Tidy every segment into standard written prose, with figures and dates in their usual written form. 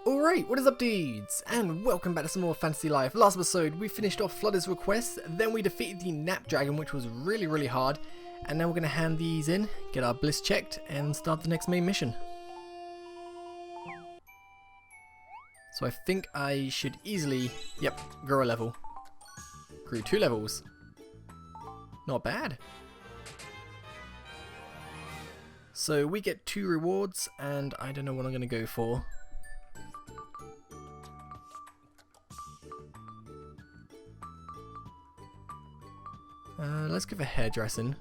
Alright, what is up dudes? And welcome back to some more Fantasy Life. Last episode we finished off Flutter's request, then we defeated the Nap Dragon, which was really hard, and now we're going to hand these in, get our bliss checked, and start the next main mission. So I think I should easily, grow a level. Grew 2 levels. Not bad. So we get 2 rewards, and I don't know what I'm going to go for. Let's give a hairdressing.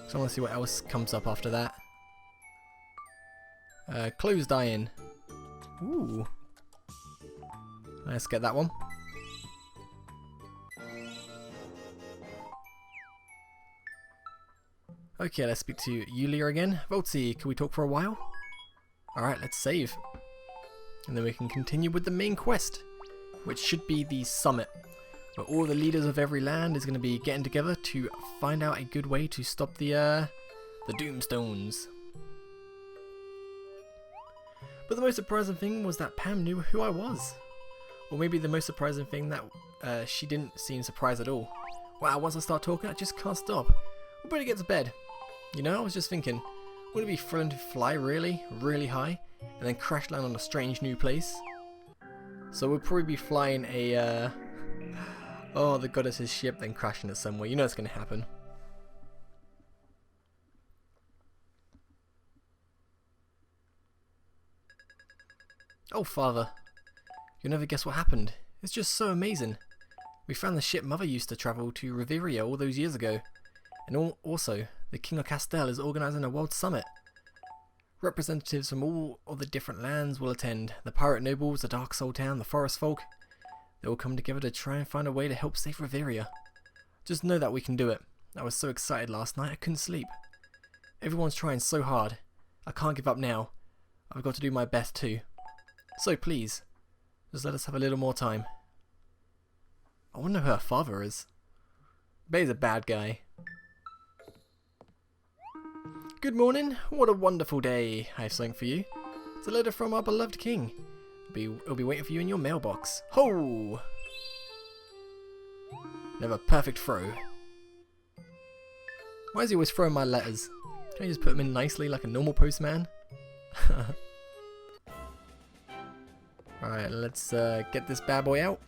So I want to see what else comes up after that. Clothes dye-in. Ooh. Let's get that one. Okay, let's speak to Yuelia again. Voltsy, can we talk for a while? Alright, let's save. And then we can continue with the main quest, which should be the summit, where all the leaders of every land is going to be getting together to find out a good way to stop the Doomstones. But the most surprising thing was that Pam knew who I was. Or maybe the most surprising thing that she didn't seem surprised at all. Wow, once I start talking, I just can't stop. We better get to bed. You know, I was just thinking, wouldn't it be thrilling to fly really high, and then crash land on a strange new place? So we'll probably be flying a, oh, the goddess's ship, then crashing it somewhere. You know it's going to happen. Oh, Father. You'll never guess what happened. It's just so amazing. We found the ship Mother used to travel to Reveria all those years ago. And also, the King of Castel is organising a world summit. Representatives from all of the different lands will attend. The pirate nobles, the Dark Soul Town, the forest folk. They will come together to try and find a way to help save Reveria. Just know that we can do it. I was so excited last night I couldn't sleep. Everyone's trying so hard. I can't give up now. I've got to do my best too. So please, just let us have a little more time. I wonder who her father is. Bay's a bad guy. Good morning. What a wonderful day. I have something for you. It's a letter from our beloved king. It'll be waiting for you in your mailbox. Ho! Never perfect throw. Why is he always throwing my letters? Can I just put them in nicely like a normal postman? Alright, let's get this bad boy out.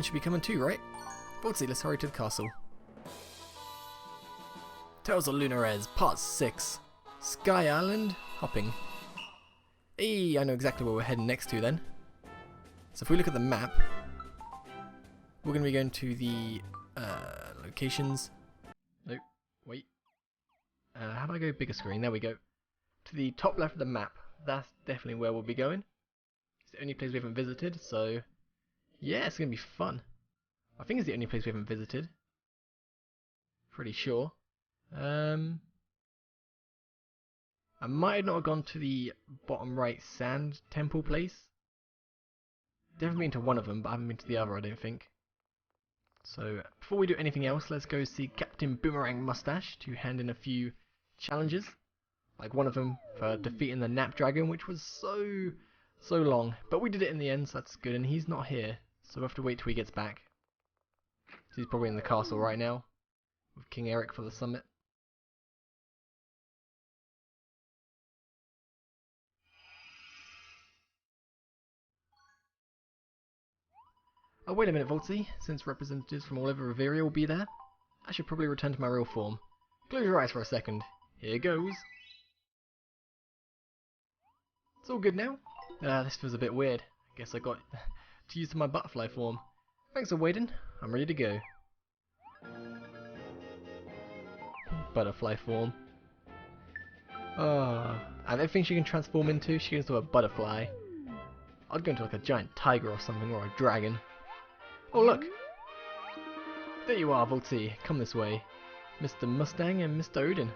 Should be coming too, right? Voltsy, let's hurry to the castle. Tales of Lunares, Part 6. Sky Island Hopping. Hey, I know exactly where we're heading next to then. So if we look at the map, we're going to be going to the locations. Nope, wait. How do I go bigger screen? There we go. To the top left of the map. That's definitely where we'll be going. It's the only place we haven't visited, so yeah, it's going to be fun. I think it's the only place we haven't visited. Pretty sure. I might not have gone to the bottom right sand temple place. Definitely been to one of them, but I haven't been to the other, I don't think. So, before we do anything else, let's go see Captain Boomerang Mustache to hand in a few challenges. Like one of them for defeating the Nap Dragon, which was so long. But we did it in the end, so that's good, and he's not here. So we'll have to wait till he gets back. He's probably in the castle right now, with King Eric for the summit. Oh, wait a minute, Voltsy. Since representatives from all over Reveria will be there, I should probably return to my real form. Close your eyes for a second. Here goes. It's all good now. This feels a bit weird. I guess I got to use my butterfly form. Thanks for waiting. I'm ready to go. Butterfly form. Oh, and everything she can transform into, she goes into a butterfly. I'd go into like a giant tiger or something, or a dragon. Oh look! There you are, Voltsy. Come this way. Mr. Mustang and Mr. Odin.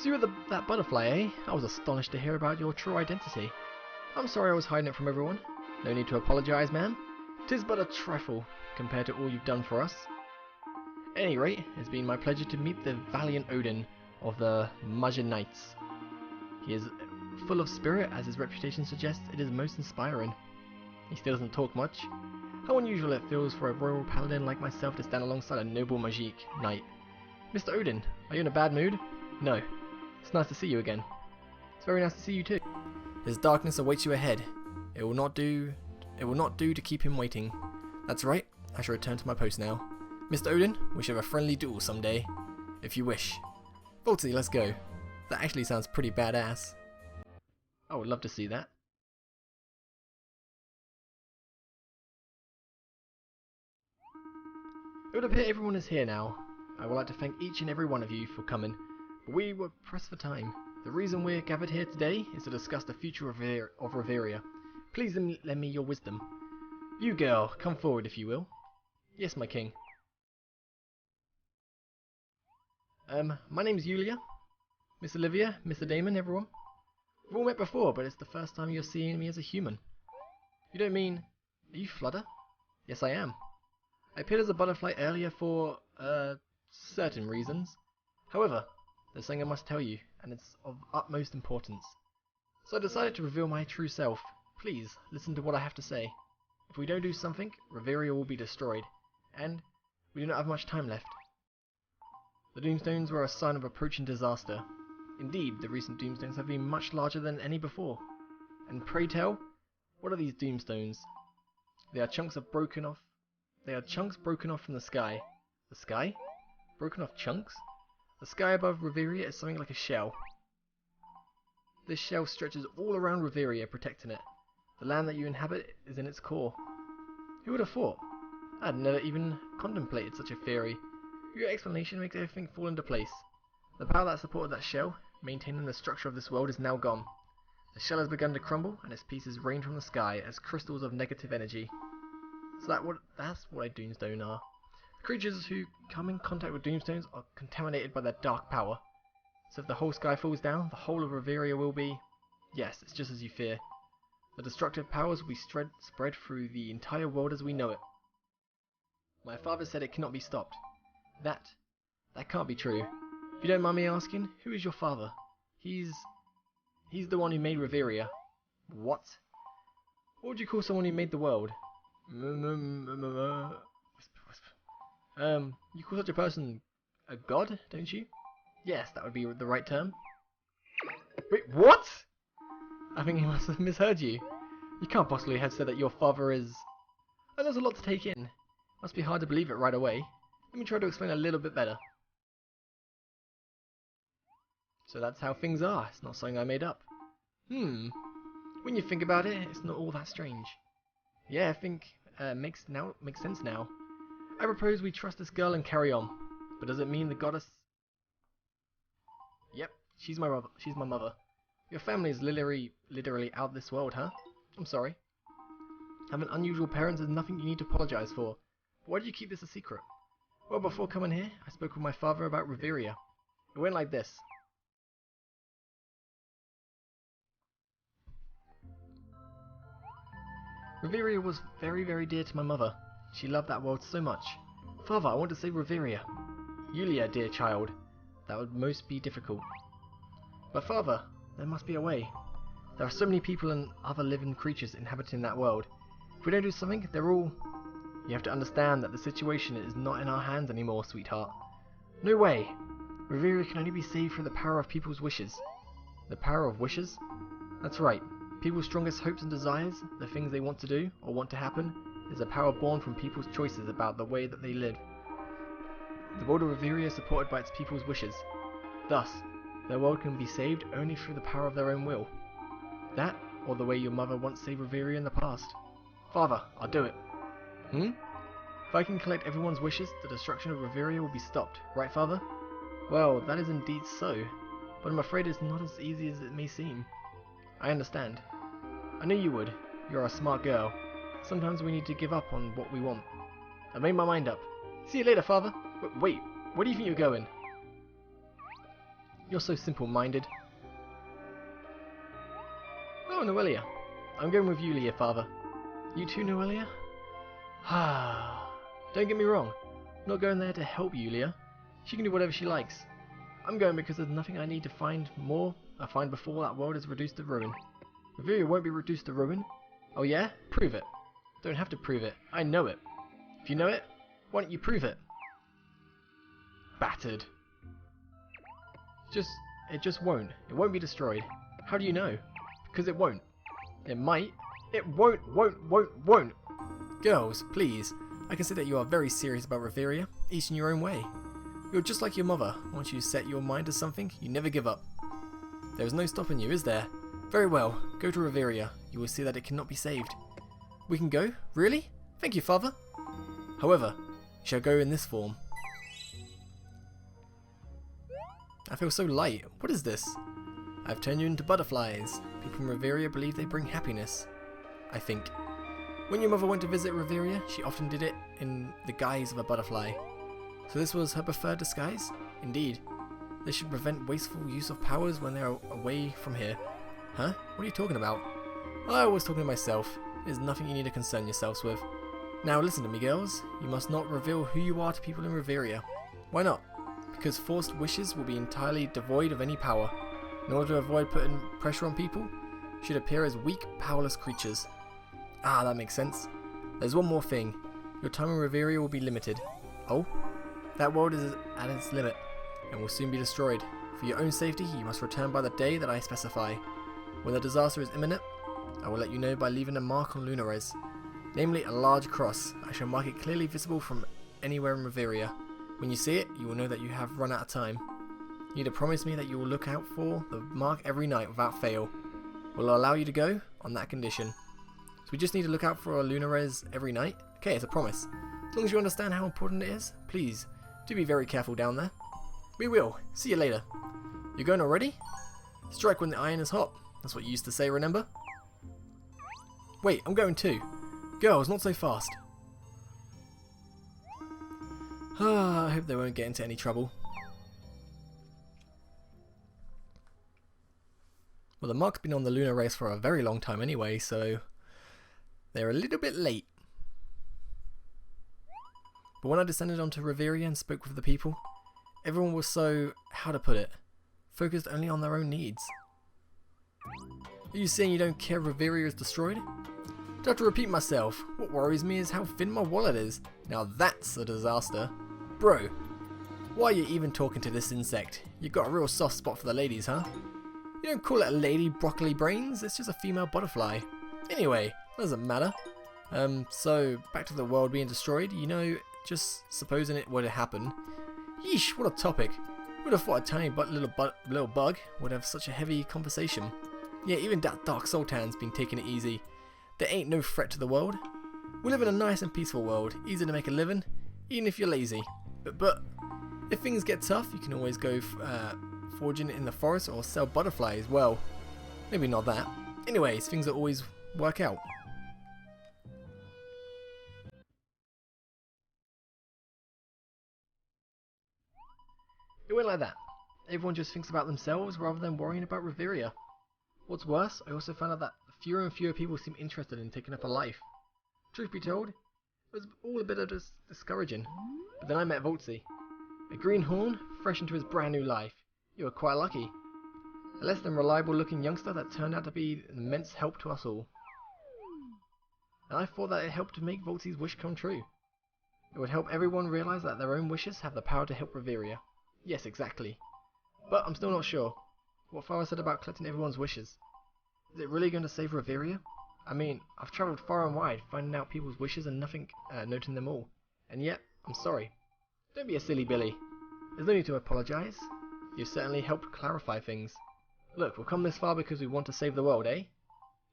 So you were that butterfly, eh? I was astonished to hear about your true identity. I'm sorry I was hiding it from everyone. No need to apologise, ma'am. 'Tis but a trifle compared to all you've done for us. At any rate, it's been my pleasure to meet the valiant Odin of the Magi Knights. He is full of spirit, as his reputation suggests. It is most inspiring. He still doesn't talk much. How unusual it feels for a royal paladin like myself to stand alongside a noble Magic knight. Mr. Odin, are you in a bad mood? No. It's nice to see you again. It's very nice to see you too. His darkness awaits you ahead. It will not do to keep him waiting. That's right, I shall return to my post now. Mr. Odin, we shall have a friendly duel someday. If you wish. Voltsy, let's go. That actually sounds pretty badass. I would love to see that. It would appear everyone is here now. I would like to thank each and every one of you for coming, but we were pressed for time. The reason we're gathered here today is to discuss the future of Reveria. Please lend me your wisdom. You girl, come forward if you will. Yes, my king. My name's Yuelia. Miss Olivia, Mr. Damon, everyone. We've all met before, but it's the first time you're seeing me as a human. You don't mean... Are you Flutter? Yes, I am. I appeared as a butterfly earlier for, certain reasons. However, there's something I must tell you, and it's of utmost importance. So I decided to reveal my true self. Please, listen to what I have to say. If we don't do something, Reveria will be destroyed, and we do not have much time left. The Doomstones were a sign of approaching disaster. Indeed, the recent Doomstones have been much larger than any before. And pray tell, what are these Doomstones? They are chunks broken off from the sky. The sky? Broken off chunks? The sky above Reveria is something like a shell. This shell stretches all around Reveria, protecting it. The land that you inhabit is in its core. Who would have thought? I had never even contemplated such a theory. Your explanation makes everything fall into place. The power that supported that shell, maintaining the structure of this world, is now gone. The shell has begun to crumble, and its pieces rain from the sky as crystals of negative energy. So that's what a Doomstone are. The creatures who come in contact with Doomstones are contaminated by their dark power. So if the whole sky falls down, the whole of Reveria will be... Yes, it's just as you fear. The destructive powers will be spread through the entire world as we know it. My father said it cannot be stopped. That can't be true. If you don't mind me asking, who is your father? He's the one who made Reveria. What? What would you call someone who made the world? You call such a person a god, don't you? Yes, that would be the right term. Wait, what? I think he must have misheard you. You can't possibly have said that your father is... Oh, there's a lot to take in. Must be hard to believe it right away. Let me try to explain a little bit better. So that's how things are. It's not something I made up. When you think about it, it's not all that strange. Yeah, I think makes sense now. I propose we trust this girl and carry on. But does it mean the goddess... Yep, she's my mother. Your family is literally out this world, huh? I'm sorry. Having unusual parents is nothing you need to apologize for. Why do you keep this a secret? Well, before coming here, I spoke with my father about Reveria. It went like this. Reveria was very, very dear to my mother. She loved that world so much. Father, I want to save Reveria. Yuelia, dear child. That would most be difficult. But father, there must be a way. There are so many people and other living creatures inhabiting that world. If we don't do something, they're all... You have to understand that the situation is not in our hands anymore, sweetheart. No way! Reveria can only be saved through the power of people's wishes. The power of wishes? That's right. People's strongest hopes and desires, the things they want to do or want to happen, is a power born from people's choices about the way that they live. The world of Reveria is supported by its people's wishes. Thus, their world can be saved only through the power of their own will. That, or the way your mother once saved Reveria in the past. Father, I'll do it. If I can collect everyone's wishes, the destruction of Reveria will be stopped, right, father? Well, that is indeed so, but I'm afraid it's not as easy as it may seem. I understand. I knew you would. You're a smart girl. Sometimes we need to give up on what we want. I made my mind up. See you later, father. Wait, where do you think you're going? You're so simple-minded. Oh, Yuelia. I'm going with Yuelia, father. You too, Yuelia? Don't get me wrong. I'm not going there to help Yuelia. She can do whatever she likes. I'm going because there's nothing I need to find before that world is reduced to ruin. Reveria won't be reduced to ruin. Oh yeah? Prove it. Don't have to prove it. I know it. If you know it, why don't you prove it? Battered. It just won't. It won't be destroyed. How do you know? Because it won't. It might. It won't. Girls, please. I can see that you are very serious about Reveria, each in your own way. You're just like your mother. Once you set your mind to something, you never give up. There is no stopping you, is there? Very well. Go to Reveria. You will see that it cannot be saved. We can go? Really? Thank you, father. However, you shall go in this form. I feel so light. What is this? I've turned you into butterflies. People from Reveria believe they bring happiness. I think. When your mother went to visit Reveria, she often did it in the guise of a butterfly. So this was her preferred disguise? Indeed. This should prevent wasteful use of powers when they are away from here. Huh? What are you talking about? I was talking to myself. There's nothing you need to concern yourselves with. Now listen to me, girls. You must not reveal who you are to people in Reveria. Why not? Because forced wishes will be entirely devoid of any power. In order to avoid putting pressure on people, you should appear as weak, powerless creatures. Ah, that makes sense. There's one more thing. Your time in Reveria will be limited. Oh? That world is at its limit, and will soon be destroyed. For your own safety, you must return by the day that I specify. When the disaster is imminent, I will let you know by leaving a mark on Lunares. Namely, a large cross. I shall mark it clearly visible from anywhere in Reveria. When you see it, you will know that you have run out of time. You need to promise me that you will look out for the mark every night without fail. Will allow you to go on that condition. So we just need to look out for a Lunares every night? Okay, it's a promise. As long as you understand how important it is, please, do be very careful down there. We will. See you later. You're going already? Strike when the iron is hot. That's what you used to say, remember? Wait, I'm going too. Girls, not so fast. I hope they won't get into any trouble. Well, the mark's been on the lunar race for a very long time anyway, so they're a little bit late. But when I descended onto Reveria and spoke with the people, everyone was so, how to put it, focused only on their own needs. Are you saying you don't care if Reveria is destroyed? I have to repeat myself. What worries me is how thin my wallet is. Now that's a disaster. Bro, why are you even talking to this insect? You've got a real soft spot for the ladies, huh? You don't call it a lady broccoli brains, it's just a female butterfly. Anyway, doesn't matter. So, back to the world being destroyed, you know, just supposing it were to happen. Yeesh, what a topic. Would have thought a tiny little bug would have such a heavy conversation. Yeah, even that Dark Sultan's been taking it easy. There ain't no threat to the world. We live in a nice and peaceful world, easy to make a living, even if you're lazy. But if things get tough, you can always go foraging in the forest or sell butterflies. Well, maybe not that. Anyways, things will always work out. It went like that. Everyone just thinks about themselves rather than worrying about Reveria. What's worse, I also found out that fewer and fewer people seem interested in taking up a life. Truth be told, it was all a bit of discouraging. But then I met Voltsy. A greenhorn, fresh into his brand new life. You were quite lucky. A less than reliable looking youngster that turned out to be an immense help to us all. And I thought that it helped to make Voltsy's wish come true. It would help everyone realise that their own wishes have the power to help Reveria. Yes, exactly. But I'm still not sure. What Father said about collecting everyone's wishes. Is it really going to save Reveria? I mean, I've travelled far and wide, finding out people's wishes and nothing, noting them all. And yet, I'm sorry. Don't be a silly Billy. There's no need to apologise. You've certainly helped clarify things. Look, we've come this far because we want to save the world, eh?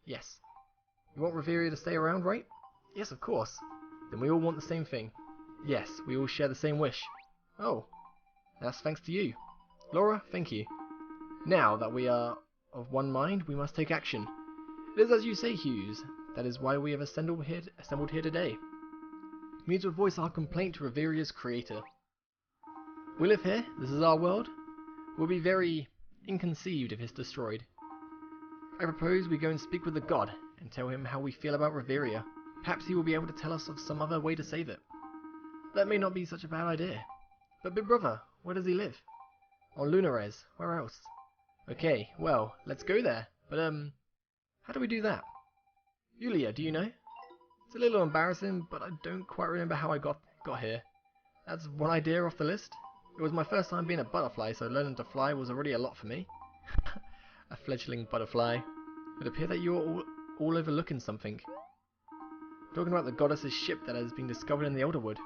Yes. You want Reveria to stay around, right? Yes, of course. Then we all want the same thing. Yes, we all share the same wish. Oh. That's thanks to you. Laura, thank you. Now that we are of one mind, we must take action. It is as you say, Hughes. That is why we have assembled here today. We need to voice our complaint to Reveria's creator. We live here, this is our world. will be very inconceived if it's destroyed. I propose we go and speak with the god, and tell him how we feel about Reveria. Perhaps he will be able to tell us of some other way to save it. That may not be such a bad idea. But big brother, where does he live? On Lunares. Where else? Okay, well, let's go there. But how do we do that? Yuelia, do you know? It's a little embarrassing, but I don't quite remember how I got here. That's one idea off the list. It was my first time being a butterfly, so learning to fly was already a lot for me. A fledgling butterfly. It would appear that you're all overlooking something. Talking about the goddess's ship that has been discovered in the Elderwood.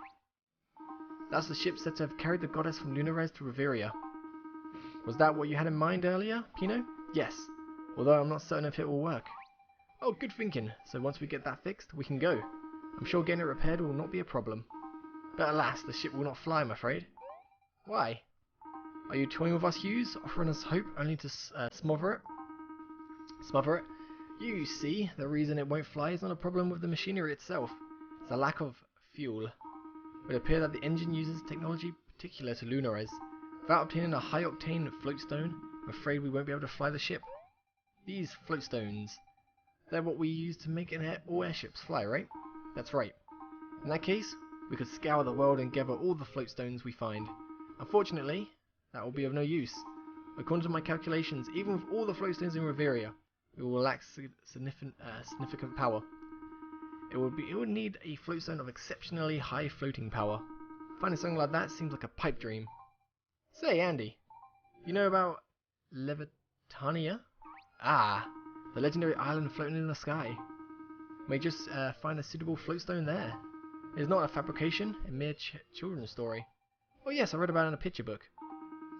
That's the ship said to have carried the goddess from Lunares to Reveria. Was that what you had in mind earlier, Pino? Yes, although I'm not certain if it will work. Oh, good thinking. So once we get that fixed, we can go. I'm sure getting it repaired will not be a problem. But alas, the ship will not fly, I'm afraid. Why? Are you toying with us, Hughes, offering us hope only to smother it? Smother it? You see, the reason it won't fly is not a problem with the machinery itself. It's a lack of fuel. It would appear that the engine uses technology particular to Lunares. Without obtaining a high-octane floatstone, I'm afraid we won't be able to fly the ship. These floatstones, they're what we use to make all airships fly, right? That's right. In that case, we could scour the world and gather all the floatstones we find. Unfortunately, that will be of no use. According to my calculations, even with all the floatstones in Reveria, we will lack significant power. It would need a floatstone of exceptionally high floating power. Finding something like that seems like a pipe dream. Say, Andy, you know about Levitania? Ah, the legendary island floating in the sky. May just find a suitable floatstone there. It is not a fabrication, a mere children's story. Oh yes, I read about it in a picture book.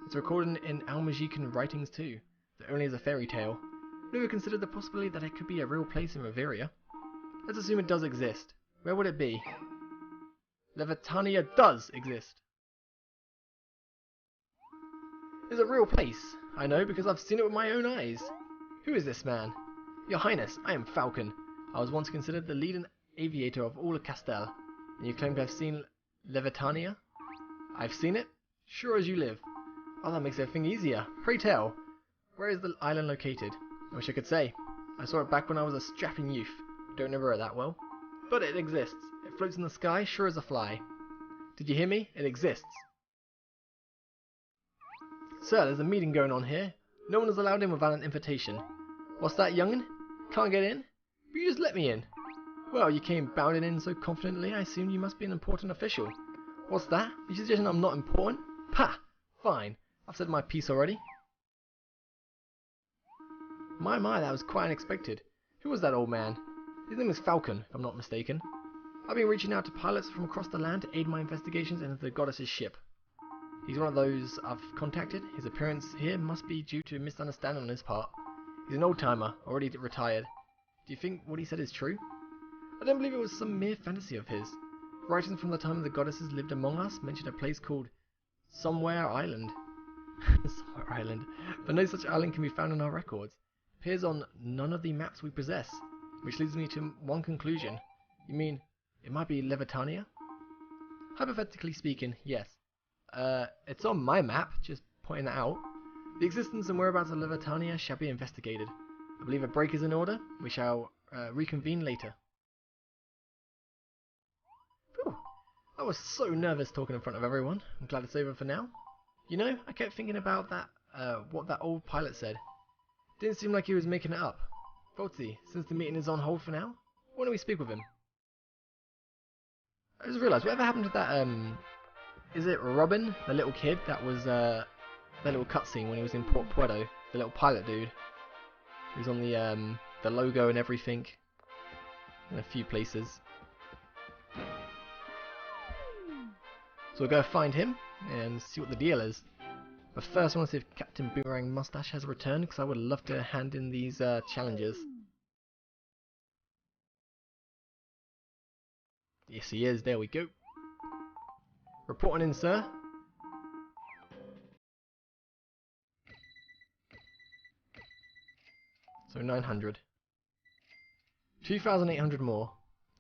It's recorded in Almajican writings too, though only as a fairy tale. Never considered the possibility that it could be a real place in Reveria. Let's assume it does exist. Where would it be? Levitania does exist. It's a real place. I know because I've seen it with my own eyes. Who is this man? Your Highness, I am Falcon. I was once considered the leading aviator of all of Castel, and you claim to have seen Levitania? I've seen it? Sure as you live. Oh, that makes everything easier. Pray tell, where is the island located? I wish I could say. I saw it back when I was a strapping youth. Don't remember it that well. But it exists. It floats in the sky, sure as a fly. Did you hear me? It exists. Sir, there's a meeting going on here. No one is allowed in without an invitation. What's that, young'un? Can't get in? But you just let me in. Well, you came bounding in so confidently, I assumed you must be an important official. What's that? You suggesting I'm not important? Pah! Fine. I've said my piece already. My, that was quite unexpected. Who was that old man? His name is Falcon, if I'm not mistaken. I've been reaching out to pilots from across the land to aid my investigations into the goddess's ship. He's one of those I've contacted. His appearance here must be due to a misunderstanding on his part. He's an old-timer, already retired. Do you think what he said is true? I don't believe it was some mere fantasy of his. Writings from the time the goddesses lived among us mention a place called Somewhere Island. Somewhere Island. But no such island can be found in our records. It appears on none of the maps we possess, which leads me to one conclusion. You mean, it might be Levitania? Hypothetically speaking, yes. It's on my map, just pointing that out. The existence and whereabouts of Levitania shall be investigated. I believe a break is in order. We shall reconvene later. Whew. I was so nervous talking in front of everyone. I'm glad it's over for now. You know, I kept thinking about that, what that old pilot said. Didn't seem like he was making it up. Voltsy, since the meeting is on hold for now, why don't we speak with him? I just realised, whatever happened to that, is it Robin, the little kid that was, that little cutscene when he was in Puerto, the little pilot dude? He was on the logo and everything, in a few places. So we'll go find him and see what the deal is. But first I want to see if Captain Boomerang Mustache has returned, because I would love to hand in these challenges. Yes he is, there we go. Reporting in, sir. So 900. 2,800 more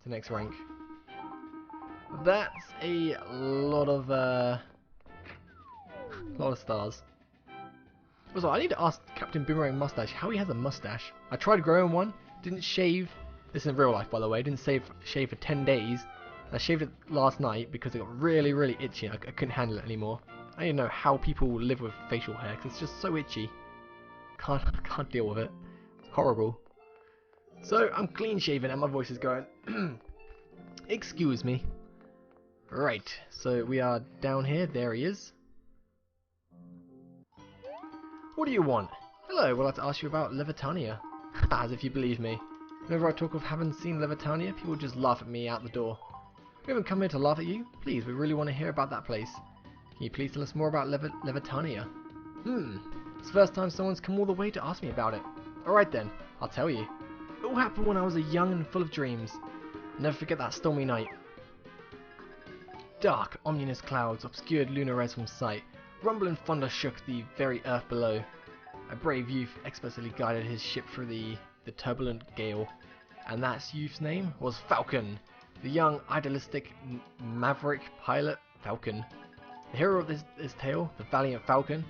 to next rank. That's a lot of stars. Also, I need to ask Captain Boomerang Mustache how he has a mustache. I tried growing one, didn't shave. This is in real life, by the way. Didn't shave for 10 days. I shaved it last night because it got really, really itchy. I couldn't handle it anymore. I don't know how people live with facial hair because it's just so itchy. Can't deal with it. It's horrible. So I'm clean shaven and my voice is going. Excuse me. Right, so we are down here. There he is. What do you want? Hello, I'd like to ask you about Levitania. As if you believe me. Whenever I talk of having seen Levitania, people just laugh at me out the door. We haven't come here to laugh at you. Please, we really want to hear about that place. Can you please tell us more about Levitania? It's the first time someone's come all the way to ask me about it. Alright then, I'll tell you. It all happened when I was young and full of dreams. I'll never forget that stormy night. Dark, ominous clouds obscured lunar res from sight. Rumbling thunder shook the very earth below. A brave youth expertly guided his ship through the turbulent gale. And that youth's name was Falcon. The young, idealistic, maverick pilot Falcon. The hero of this tale, the valiant Falcon.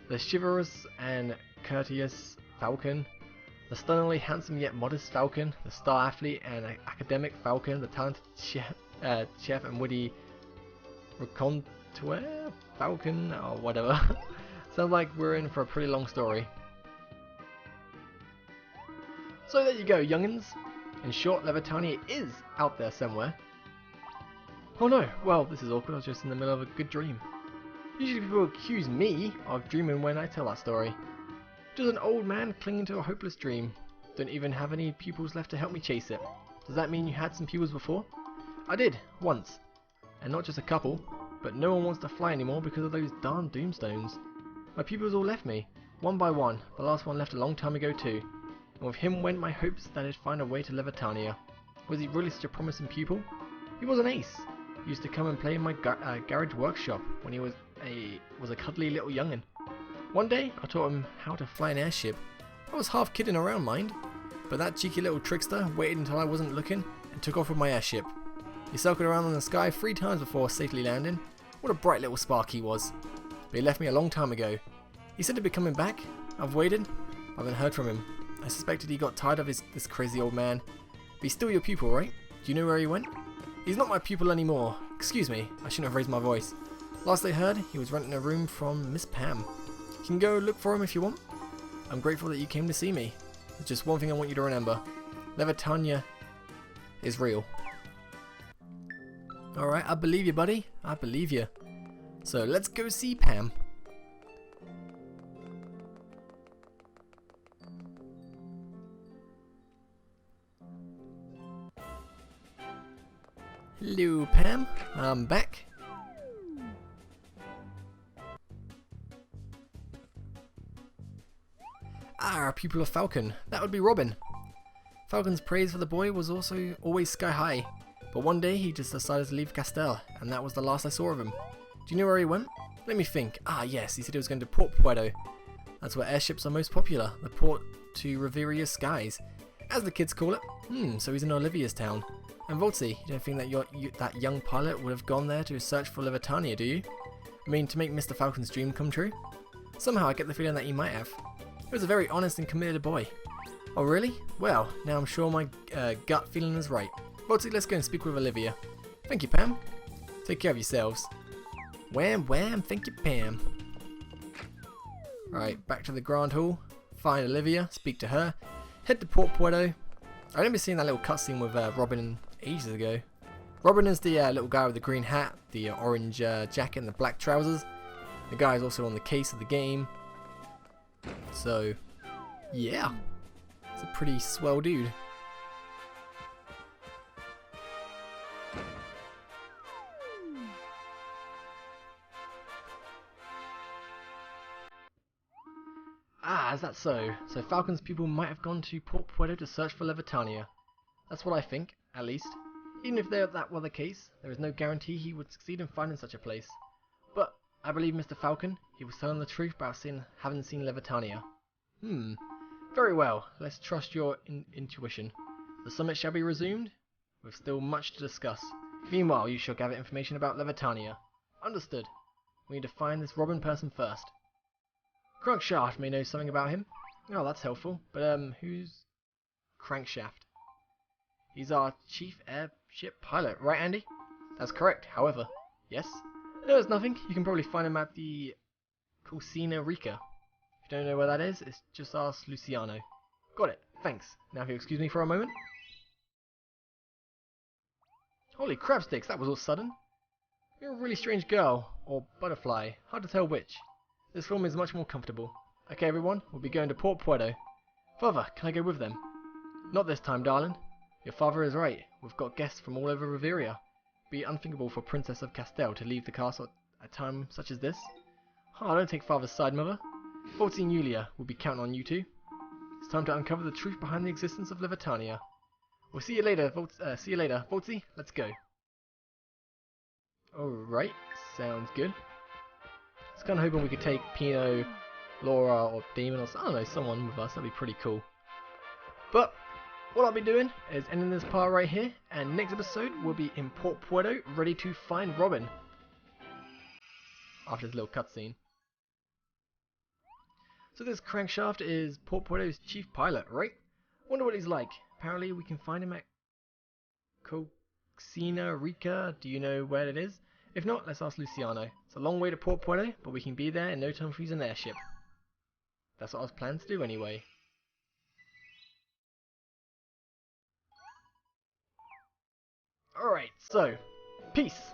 The chivalrous and courteous Falcon. The stunningly handsome yet modest Falcon. The star athlete and academic Falcon. The talented chef and witty raconteur Falcon, or whatever. Sounds like we're in for a pretty long story. So there you go, youngins. In short, Levitania is out there somewhere. Oh no, well, this is awkward. I was just in the middle of a good dream. Usually people accuse me of dreaming when I tell that story. Just an old man clinging to a hopeless dream. Don't even have any pupils left to help me chase it. Does that mean you had some pupils before? I did, once. And not just a couple, but no one wants to fly anymore because of those darn doomstones. My pupils all left me, one by one. The last one left a long time ago too. And with him went my hopes that I'd find a way to Levitania. Was he really such a promising pupil? He was an ace. He used to come and play in my garage workshop when he was a cuddly little young'un. One day, I taught him how to fly an airship. I was half kidding around, mind. But that cheeky little trickster waited until I wasn't looking and took off with my airship. He circled around in the sky 3 times before safely landing. What a bright little spark he was. But he left me a long time ago. He said he'd be coming back. I've waited. I haven't heard from him. I suspected he got tired of this crazy old man. But he's still your pupil, right? Do you know where he went? He's not my pupil anymore. Excuse me, I shouldn't have raised my voice. Last I heard, he was renting a room from Miss Pam. You can go look for him if you want. I'm grateful that you came to see me. There's just one thing I want you to remember. Levitania is real. Alright, I believe you, buddy. I believe you. So let's go see Pam. Hello, Pam. I'm back. Our pupil of Falcon. That would be Robin. Falcon's praise for the boy was also always sky high. But one day he just decided to leave Castell, and that was the last I saw of him. Do you know where he went? Let me think. Ah yes, he said he was going to Puerto. That's where airships are most popular, the port to Reveria's skies, as the kids call it. So he's in Olivia's town. And Voltsy, you don't think that that young pilot would have gone there to search for Levitania, do you? I mean, to make Mr. Falcon's dream come true? Somehow I get the feeling that he might have. He was a very honest and committed boy. Oh really? Well, now I'm sure my gut feeling is right. Voltsy, let's go and speak with Olivia. Thank you, Pam. Take care of yourselves. Wham wham, thank you, Pam. Right, back to the Grand Hall. Find Olivia, speak to her. Head to Puerto. I remember seeing that little cutscene with Robin ages ago. Robin is the little guy with the green hat, the orange jacket and the black trousers. The guy is also on the case of the game. So, yeah. It's a pretty swell dude. Ah, is that so? So Falcon's people might have gone to Puerto to search for Levitania. That's what I think, at least. Even if that were the case, there is no guarantee he would succeed in finding such a place. But I believe Mr. Falcon, he was telling the truth about having seen Levitania. Very well, let's trust your intuition. The summit shall be resumed, with still much to discuss. Meanwhile, you shall gather information about Levitania. Understood. We need to find this Robin person first. Crankshaft may know something about him. Oh, that's helpful. But, who's Crankshaft? He's our chief airship pilot, right, Andy? That's correct, however. Yes? No, it's nothing. You can probably find him at the Cucina Rica. If you don't know where that is, it's just ask Luciano. Got it. Thanks. Now if you'll excuse me for a moment. Holy crab sticks, that was all sudden. You're a really strange girl, or butterfly, hard to tell which. This film is much more comfortable. Okay everyone, we'll be going to Puerto. Father, can I go with them? Not this time, darling. Your father is right. We've got guests from all over Reveria. It'd be unthinkable for Princess of Castell to leave the castle at a time such as this. Oh, don't take father's side, mother. Voltsy and Yuelia will be counting on you two. It's time to uncover the truth behind the existence of Levitania. We'll see you later, Voltsy. Let's go. Alright, sounds good. I was kind of hoping we could take Pino, Laura, or Demon, or I don't know, someone with us. That'd be pretty cool. But what I'll be doing is ending this part right here, and next episode we'll be in Puerto, ready to find Robin. After this little cutscene. So this Crankshaft is Puerto's chief pilot, right? Wonder what he's like. Apparently we can find him at Cucina Rica. Do you know where it is? If not, let's ask Luciano. It's a long way to Puerto, but we can be there in no time for using an airship. That's what I was planning to do anyway. Alright, so, peace!